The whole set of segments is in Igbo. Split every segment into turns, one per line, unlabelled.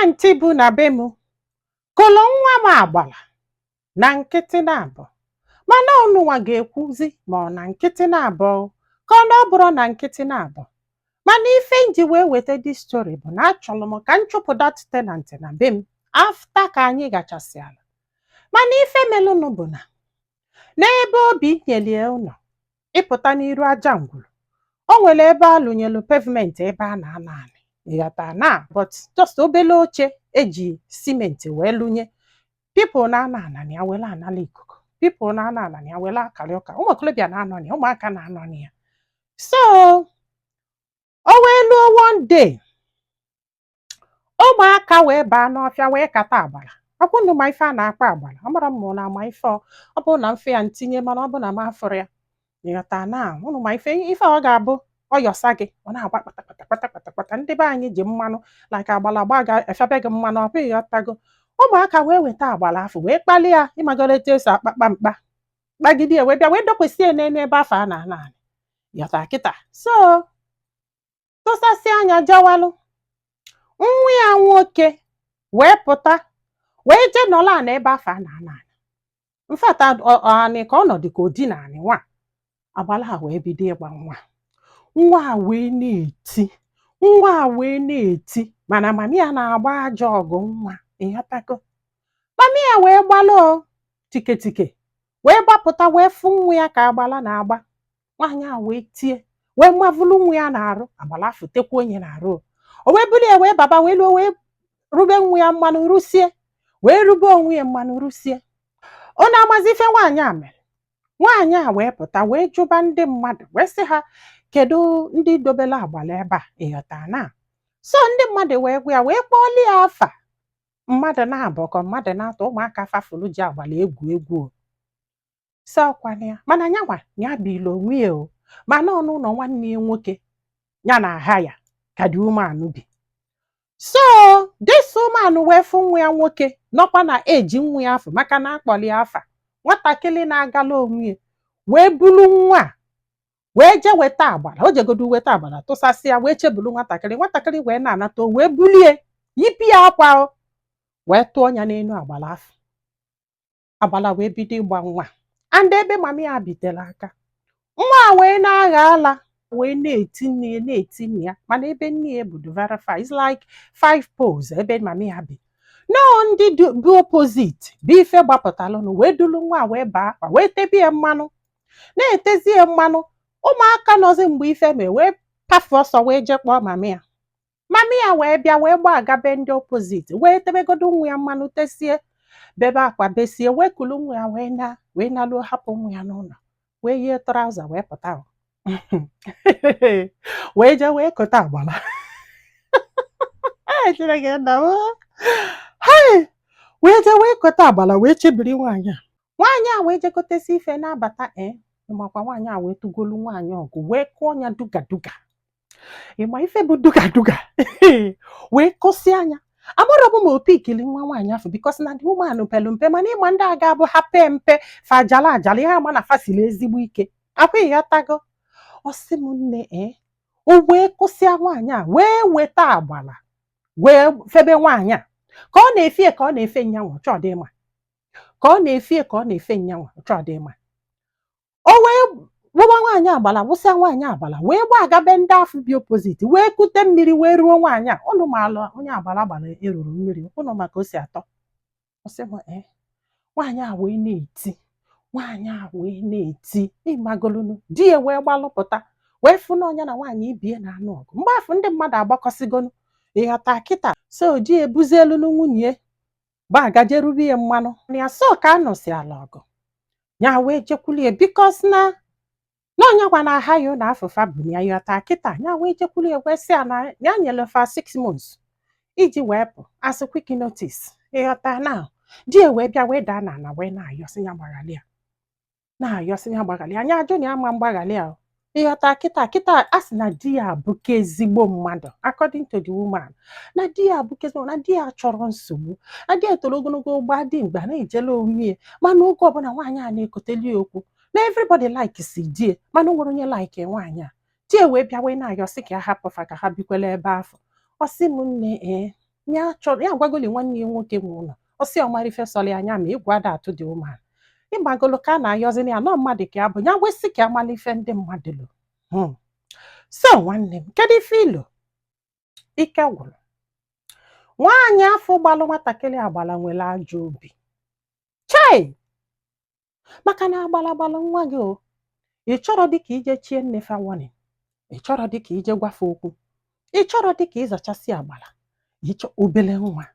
ntị bụ na be m kụlụ nwa m agbala na nkịtị na-abụ, mana ọnụnwa ga-ekwuzi ma ọ na nkịtị na-abụ ka ọ na ọ bụrụ na nkịtị na-abụ. Mana ife nji wee weta dis story bụ na achọrọ m ka m chụpụ dat tenant na be m afta ka anyị gachasị ala. Mana ife melụnụ bụ na n'ebe obi nyelie ụlọ ịpụta n'iru aja ngwuru, o nwere ebe alụnyelu pavement ebe a na-anọ anị ịghọta na but just obele oche eji simenti wee lụnye. People na-anọ anani ya were anala ikuku, people na-anọ anani ya were akarị ụka, ụmụ okorobịa na-anọ na ya, ụmụaka na-anọ na ya. So o wee luo one day ụmụaka wee baa n'ọfịa wee kata agbara. Akwụnụ ma ife a na-akpa agbara, amara m na ama ife ọ bụ na mfe ya ntinye, mana ọ bụ na m afụrụ ya ịghọta na ụnụ ma ife ọ ga-abụ ọ yọsa gị ọ na-agba kpatakpatakpatakpata. Ndị be anyị ji mmanụ like agbala gba ga-efiabe gị mmanụ, ọ bụghị ịghọtago. Ụmụaka wee weta agbala afọ wee kpalie ya ịmagoro etu esi akpakpa mkpa kpagide ya wee bịa wee dokwesị ya n'ebe afọ a na-ana anị ịghọta kịta. So tụsasị anya jawalụ, nwa ya nwoke wee pụta wee jee nọla na ebe afọ a na-ana anị. Mfata anị ka ọ nọ dị ka odi na anị nwa agbala ha wee bido ịgba nwa a wee na-eti mana mami ya na-agba ajọ ọgụ nwa ịghọtago. Mami ya wee gbalụ tiketike wee gbapụta wee fụ nwa ya ka agbala na-agba. Nwaanyị a wee tie wee mavụlụ nwa ya na-arụ, agbala afọ tekwa onye na-arụ. O wee buli ya wee baba wee luo wee rube nwa ya mmanụ rusie, wee rube onwe ya mmanụ rusie. Ọ na-amazi ife nwaanyị a mere. Nwaanyị a wee pụta wee jụba ndị mmadụ wee sị ha kedu ndị dobela agbala ebe a ịghọta na. So ndị mmadụ wee gwa ya wee kpọọli ya afa mmadụ na-abụ ka mmadụ na-atọ ụmụaka fafụlụ ji agbala egwu. So ọkwana ya mana nyanwa ya bilo onwe ya o, mana ọnụ ụlọ nwanne ya nwoke ya na aha ya ka dị umeanụ bi. So this woman wee fụ nwa ya nwoke nọkwa na eji nwa ya afọ maka na akpọli ya afa. Nwatakịrị na-agala onwe ya wee bulu nwa wee jee weta agbala. O jegodu weta agbala tụsasị ya wee chebulu nwatakịrị wee na-anata o wee bulie yipi ya akwa wee tụọ ya n'elu agbala afọ. Agbala wee bido ịgba nwa and ebe mami ya bitere aka, nwa wee na-agha ala wee na-eti nne ya mana ebe nne ya budu very far, it's like 5 poles ebe mami ya bi. No, ndị bụ opposite bụ ife gbapụtalụnụ wee dulu nwa wee baa akwa wee tebie mmanụ. Na-etezie mmanụ, ụmụaka nọzi mgbe ife mee wee pafu ọsọ wee jee kpọọ mami ya. Mami ya wee bịa wee gbaa agabe ndị opposite wee tebegodo nwa ya mmanụ tesie bebe akwa besie wee kulu nwa ya wee naluo hapụ nwa ya n'ụlọ wee yie trauza wee pụta wee jee wee kota agbala. Wee jee wee kota agbala wee chebiri nwaanyị a. Nwaanyị a wee jekotesi ife na-abata ịmakwa nwaanyị a wee tugolu nwaanyị ọgụ wee kụọ ya duga. Ịma ife bụ duga wee kụsị anya. Amarọbụ ma opi ikili nwa nwaanyị afọ bikos na dị ụmụanụ pelu mpe, mana ịma ndị a ga-abụ ha pee mpe fa ajala ihe ama na fasili ezigbo ike akwa ịghọtago. Ọsị m nne o wee kụsịa nwaanyị a wee weta agbala wee febe nwaanyị a ka ọ na-efie ka ọ na-efe nyanwa chọdịma ka ọ na-efie ka ọ na-efe nyanwa chọdịma. O wee wụba nwaanyị agbala wụsịa nwaanyị agbala wee gbaa agabe ndị afọ bi opposite wee kute mmiri wee ruo nwaanyị a. Ụnụ ma alụ onye agbala gbara eruru mmiri, ụnụ maka o si atọ. Ọsị m nwaanyị a wee na-eti ịmagolunu di ya wee gbalụpụta wee fụ na ọnya na nwaanyị ibie na-anụ ọgụ. Mgbe afọ ndị mmadụ agbakọsigonu ịghọta kịta. So di ebuzielunu nwunye gbagaje rubi ya mmanụ ya. So ka anọsi ala ọgụ ya wee jekwulie bikos na ọnyagwa na aha ya na afụfa bụ ya ịghọta kịta. Ya wee jekwulie wee sị ya na ya nyere fa 6 months iji wee pụ as quick notice ịghọta na. Di wee bịa wee daa na wee na-ayọsị ya gbaghalị anya ajụ na ya ma mgbaghalị ahụ ịghọta kịta a sị na di ya abụke ezigbo mmadụ according to the woman, na di ya abụke ezigbo, na di ya chọrọ nsogbu, na di ya toro ogologo gba dị mgba na-ejele onwe ya, mana oge ọbụla nwaanyị a na-ekoteli okwu na everybody like si die, mana o nwere onye like nwaanyị a. Di wee bịa wee na-ayọsị ka ya hapụ fa ka ha bikwela ebe afọ. Ọsị m nne ya chọrọ ya gwagoli nwanne ya nwoke nwe ụlọ ọsị ọmara ife sọrọ anya ma egwu ada atụ dị ụmụ ịgbagolo ka a na-ayọzi ya nọ mmadụ ka ya bụ ya gwesị ka amala ife ndị mmadụ lo so nwanne m kedu ife ilo ike gwụrụ nwaanyị afọ gbalụ nwatakịrị agbala nwere ajọ obi chei maka na agbalagbalụ nwa gị o ị chọrọ dịka ije chie nnefe warning ị chọrọ dịka ije gwafe okwu ị chọrọ dịka ịzachasị agbala obele nwa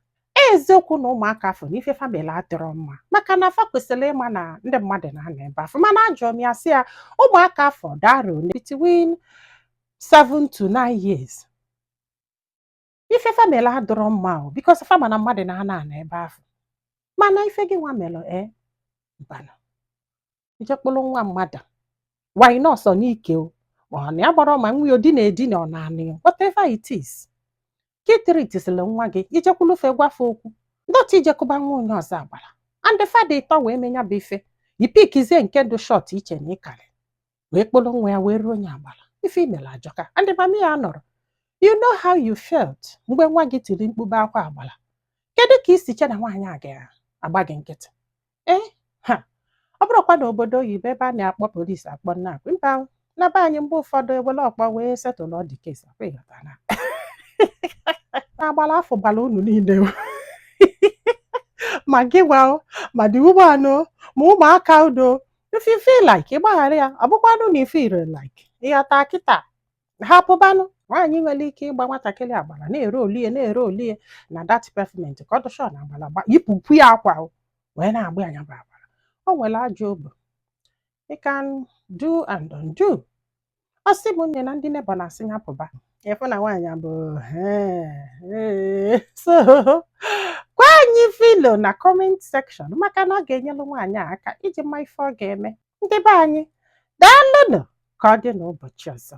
eziokwu na ụmụaka afọ n'ife famili adịrọ mma maka na afa kwesịrị ịma na ndị mmadụ na-anọ ebe afọ mana ajọ m ya sị ya ụmụaka afọ dara between 7 to 9 years ife famili adịrọ mma o bikos fama na mmadụ na-anọ ebe afọ mana ife gị nwa melụ mbana ijekpụrụ nwa mmadụ wanyị nọọsọ n'ike o ma na ya gbara ma nwa odi na-edi na ọ na-anị whatever it is kitiritisịrị nwa gị ijekwulufe gwafe okwu ndọta ijekụba nwa onye ọzọ agbara and fada ịtọ wee menya bụ ife ipikizie nke dị shọt iche na ịkarị wee kpụrụ nwa ya wee ruo onye agbara ife imere ajọka and mami ya nọrọ you know how you felt mgbe nwa gị tiri mkpube akwa agbara kedu ka isi che na nwaanyị a ga-agba gị nkịtị ọ bụrụkwa na obodo oyibo ebe a na-akpọ polisi akpọ nnakwu mba na be anyị mgbe ụfọdụ ewere ọkpọ wee setụlụ ọdị kesi agbala afọ gbara unu niile ma gị gwa ma dị ụgbọanụ ma ụmụaka udo if you feel like ịgbaghara ya ọ bụkwanụ na ife ire like ịghọta kịta hapụbanụ nwaanyị nwere ike ịgba nwatakịrị agbara na-ere olie na dat pavement ka ọ dụchọ na agbala yipụkwu ya akwa wee na-agba anya bụ agbara o nwere ajọ obi you can do and undo ọ sị m nne na ndị nebo na-asị ya pụba efu na nwaanyị bụ so gwa anyị filo na comment section maka na ọ ga-enyelu nwaanyị aka iji ma ife ọ ga-eme ndị be anyị daalụnụ ka ọ dị n'ụbọchị ọzọ